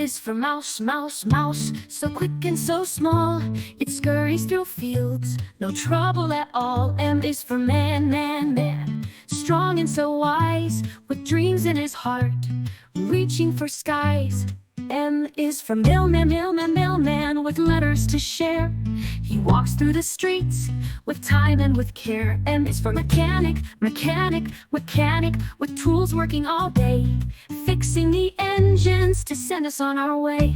is for mouse, mouse, mouse, so quick and so small. It scurries through fields, no trouble at all. M is for man, man, man, strong and so wise, with dreams in his heart, reaching for skies. M is for mailman, mailman, mailman, with letters to share. He walks through the streets with time and with care. M is for mechanic, mechanic, mechanic, with tools working all day, fixing the engines to send us on our way.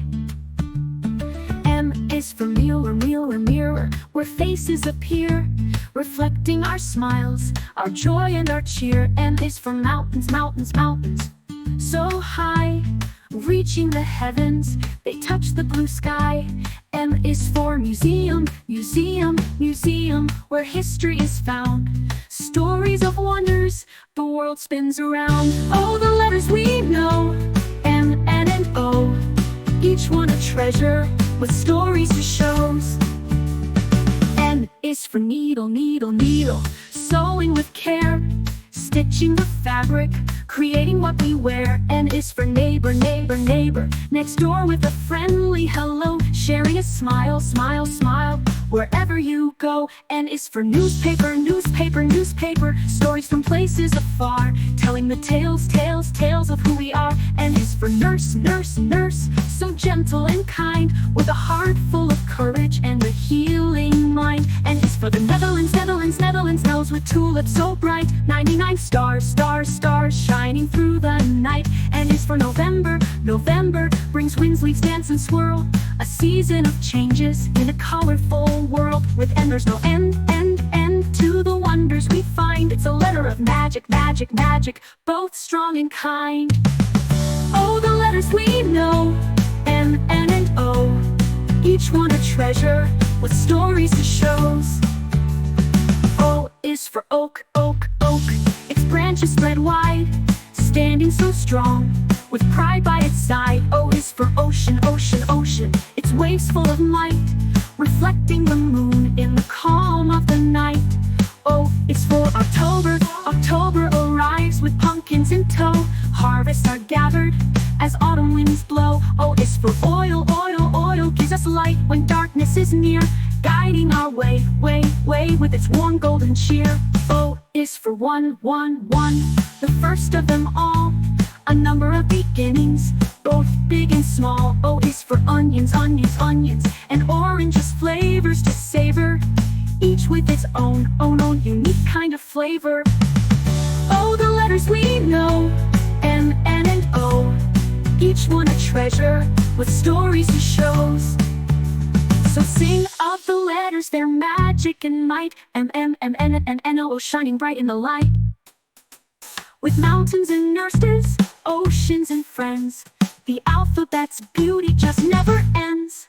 M is for mirror, mirror, mirror, where faces appear, reflecting our smiles, our joy and our cheer. M is for mountains, mountains, mountains, so high, reaching the heavens, they touch the blue sky. M is for museum, museum, museum, where history is found, stories of wonders, the world spins around. Oh, the letters we know, M, N, and O, each one a treasure, with stories to shows. N is for needle, needle, needle, sewing with care, stitching the fabric, creating what we wear. N is for neighbor, neighbor, neighbor, next door with a friendly hello, sharing a smile, smile, smile, wherever you go. N is for newspaper, newspaper, newspaper, stories from places afar, telling the tales, tales, tales of who we are. N is for nurse, nurse, nurse, so gentle and kind, with a heart full of courage and a healing mind. N is for the Netherlands, Netherlands, Netherlands, nose with tulips so bright, 99 stars, stars, stars, shining through the night. N is for November, November, brings winds, leaves dance and swirl, a season of changes in a colorful world. With N there's no end, end, end to the wonders we find. It's a letter of magic, magic, magic, both strong and kind. Oh, the letters we know, M, N, and O, each one a treasure, with stories to shows. O is for oak, oak, oak, its branches spread wide, standing so strong, with pride by its side. O is for ocean, ocean, ocean, its waves full of might, reflecting the moon in the calm of the night. O is for October, October arrives with pumpkins in tow, harvests are gathered as autumn winds blow. O is for oil, oil, oil, gives us light when darkness is near, guiding our way, way, way, with its warm golden cheer. O is for one, one, one, the first of them all, a number of beginnings, both big and small. O is for onions, onions, onions, and oranges, flavors to savor, each with its own unique kind of flavor. Oh, the letters we know, M, N, and O, each one a treasure, with stories to shows. So sing of the letters, their magic and might, M, M, M, N, and N, O, shining bright in the light. With mountains and nurses, oceans and friends, the alphabet's beauty just never ends.